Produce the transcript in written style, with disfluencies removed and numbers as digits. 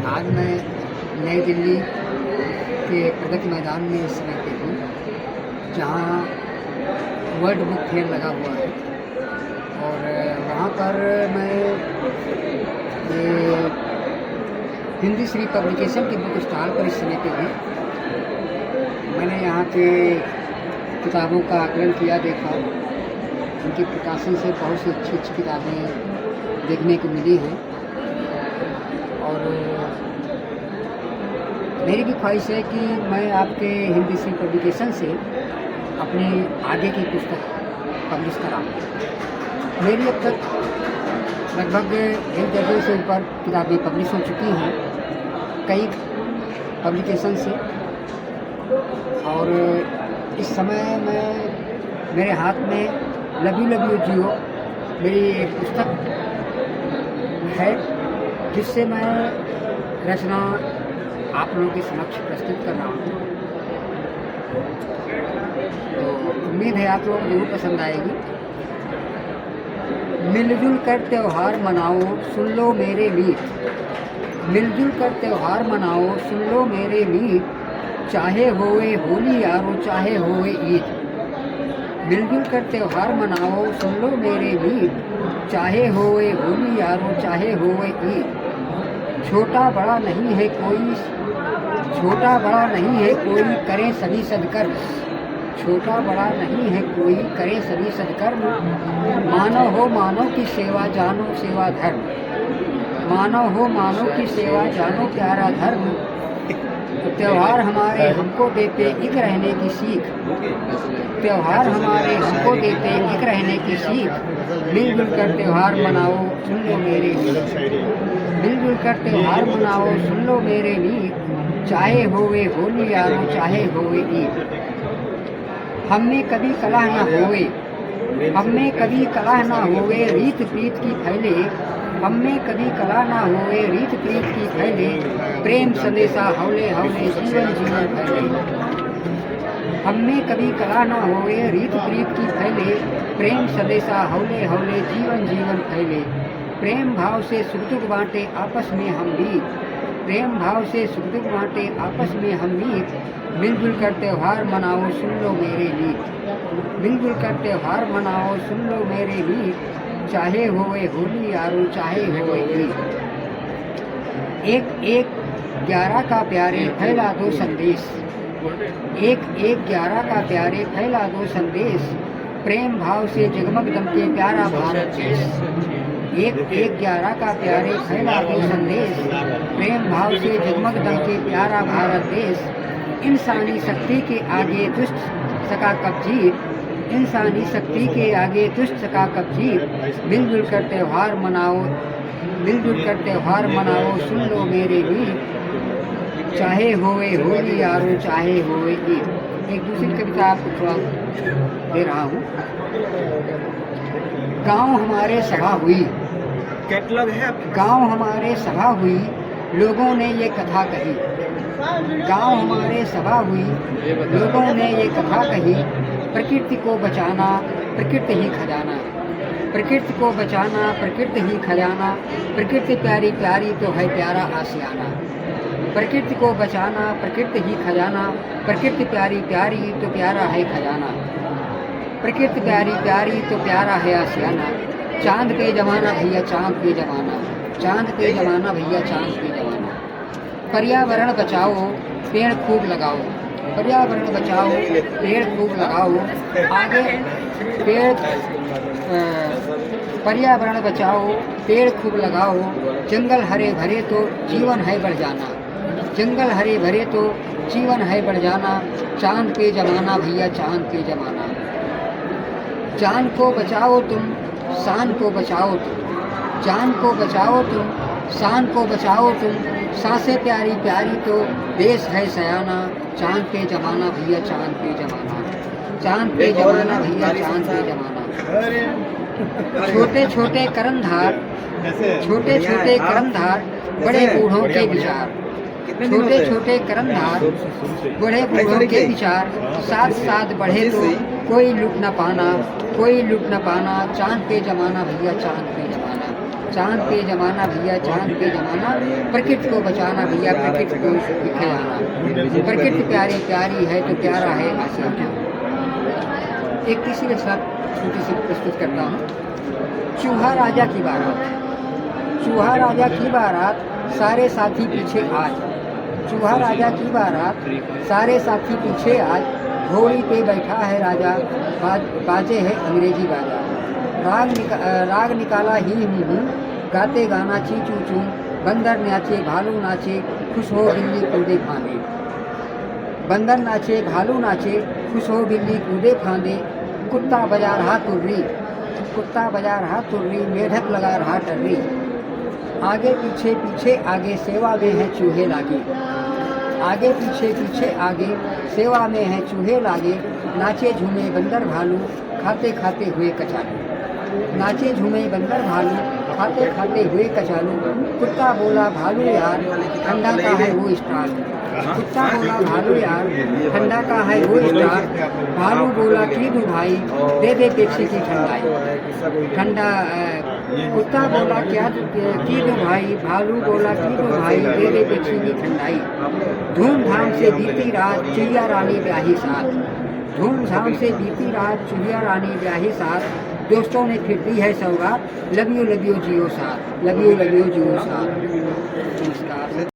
आज मैं नई दिल्ली के प्रगति मैदान में इस समय पे हूँ, जहाँ वर्ल्ड बुक फेयर लगा हुआ है। और वहाँ पर मैं ये हिंदी श्री पब्लिकेशन की बुक स्टॉल पर इस समय पे हूँ। मैंने यहाँ के किताबों का आकलन किया, देखा, उनके प्रकाशन से बहुत सी अच्छी अच्छी किताबें देखने को मिली हैं। और मेरी भी ख्वाहिश है कि मैं आपके हिंदी श्री पब्लिकेशन से अपनी आगे की पुस्तक पब्लिश कराऊँ। मेरी अब तक लगभग 1 दर्जन से ऊपर किताबें पब्लिश हो चुकी हैं कई पब्लिकेशन से। और इस समय मेरे हाथ में लव यू जियो मेरी एक पुस्तक है, जिससे मैं रचना आप लोगों के समक्ष प्रस्तुत कर रहा हूँ। तो उम्मीद है आप लोगों को जरूर पसंद आएगी। मिलजुल कर त्योहार मनाओ, सुन लो मेरे मीत। मिलजुल कर त्योहार मनाओ, सुन लो मेरे मीत। चाहे होए होली यारो, चाहे होए ईद। मिलजुल कर त्योहार मनाओ, सुन लो मेरे मीत। चाहे होए होली यारो, चाहे होए ईद। छोटा बड़ा नहीं है कोई, छोटा बड़ा नहीं है कोई, करे सभी सदकर्म। छोटा बड़ा नहीं है कोई, करे सभी सदकर्म। मानव हो मानव की सेवा, जानो सेवा धर्म। मानव हो मानव की सेवा, जानो प्यारा धर्म। तो त्योहार हमारे हमको देते एक रहने की सीख। त्योहार हमारे हमको देते एक रहने की सीख। मिलजुल कर त्योहार मनाओ, सुन लो मेरे मीत। मिलजुल कर त्योहार मनाओ, सुन लो मेरे मीत। चाहे होवे होली यारो, चाहे होवे ईद। हम में कभी कलह न होवे, हम में कभी कलह न होवे, रीत प्रीत की फैले। हम में कभी कलह न होवे, रीत प्रीत की फैले। प्रेम संदेशा हौले हौले, जीवन जीवन फैले। हम में कभी कलह न होवे, रीत प्रीत की फैले। प्रेम संदेशा हौले हौले, जीवन जीवन फैले। प्रेम भाव से सुख दुख बांटे आपस में हम मीत। प्रेम भाव से सुख दुख बांटे आपस में हम मीत। मिलजुल कर त्योहार मनाओ, सुन लो मेरे मीत। मिलजुल कर त्योहार मनाओ, सुन लो मेरे मीत। चाहे होए होली यारो, चाहे होए ईद। 1-1-11 का प्यारे फैला दो संदेश। 1-1-11 का प्यारे फैला दो संदेश। प्रेम भाव से जगमग दमके प्यारा भारत देश। 1-1-11 का प्यारे फैला दो संदेश। प्रेम भाव से जगमग दमके प्यारा भारत देश। इंसानी शक्ति के आगे दुष्ट सका कब्जीत। इंसानी शक्ति के आगे दुष्ट सका कब्जीत। मिलजुल कर त्योहार मनाओ, मिलजुल कर त्योहार मनाओ, सुन लो मेरे मीत। चाहे होए होली यारो, चाहे होए ईद। एक दूसरी कविता आपको थोड़ा दे रहा हूँ। गांव हमारे सभा हुई, कैटलॉग है आपके? गांव हमारे सभा हुई, लोगों ने ये कथा कही। गांव हमारे सभा हुई, लोगों ने ये कथा कही। प्रकृति को बचाना, प्रकृति ही खजाना। प्रकृति को बचाना, प्रकृति ही खजाना। प्रकृति प्यारी प्यारी तो है प्यारा आशियाना। प्रकृति को बचाना, प्रकृति ही खजाना। प्रकृति प्यारी प्यारी तो प्यारा है खजाना। प्रकृति प्यारी प्यारी तो प्यारा है आशियाना। चांद पे जमाना भैया, चांद पे जमाना। चांद पे जमाना भैया, चांद पे जमाना। पर्यावरण बचाओ, पेड़ खूब लगाओ। पर्यावरण बचाओ, पेड़ खूब लगाओ। आगे पेड़ पर्यावरण बचाओ, पेड़ खूब लगाओ। जंगल हरे भरे तो जीवन है बढ़ जाना। जंगल हरे भरे तो जीवन है बढ़ जाना। चांद पे जमाना भैया, चांद पे जमाना। जान को बचाओ तुम, शान को बचाओ तुम। जान को बचाओ तुम, शान को बचाओ तुम। सांसें प्यारी प्यारी तो देश है सयाना। चांद पे जमाना भैया, चांद पे जमाना। चांद पे जमाना भैया, चांद पे जमाना। छोटे छोटे करमधार, छोटे छोटे करमधार, बड़े बूढ़ों के विचार। छोटे छोटे करमधार, बड़े बूढ़ों के विचार। साथ साथ बढ़े तो कोई लूट न पाना, कोई लूट न पाना। चांद पे जमाना भैया, चांद पे जमाना। चांद पे जमाना भैया चांद पे जमाना, प्रकृति को बचाना भैया प्रकृति को खिलाना, प्रकृति प्यारी प्यारी है तो प्यारा है आशियाना। एक तीसरे साथ छोटी सी प्रस्तुत करता हूँ। चूहा राजा की बारात, चूहा राजा की बारात, सारे साथी पीछे आज, चूहा राजा की बारात, सारे साथी पीछे आज, घोड़ी पे बैठा है राजा, बाजे है अंग्रेजी बाजा, राग निकाला ही गाते गाना ची चू चू, बंदर नाचे भालू नाचे, खुश हो बिल्ली कूदे फांदे, बंदर नाचे भालू नाचे, खुश हो बिल्ली कूदे फांदे, कुत्ता बजा रहा तुर्री, कुत्ता बजा रहा तुर्री, मेढक लगा रहा टर्री, आगे पीछे पीछे आगे, सेवा में है चूहे लागे, आगे पीछे पीछे आगे, सेवा में है चूहे लागे, नाचे झूमे बंदर भालू, खाते खाते हुए कचालू, नाचे झूमे बंदर भालू, खाते खाते हुए कचालू, कुत्ता बोला भालू यार, ठंडा का है वो स्टार, कुत्ता बोला भालू यार, ठंडा का है वो स्टार, भालू बोला की दू भाई, दे दे पेप्सी की ठंडाई, ठंडा कुत्ता बोला क्या की दू भाई, भालू बोला की दू भाई, दे दे पेप्सी की ठंडाई, धूमधाम से बीती रात चिड़िया रानी ब्याही साथ, धूमधाम से बीती रात चिड़िया रानी ब्याही साथ, दोस्तों ने फिर दी है सौगात, लव यू जियो साथ, लव यू जियो साथ। नमस्कार।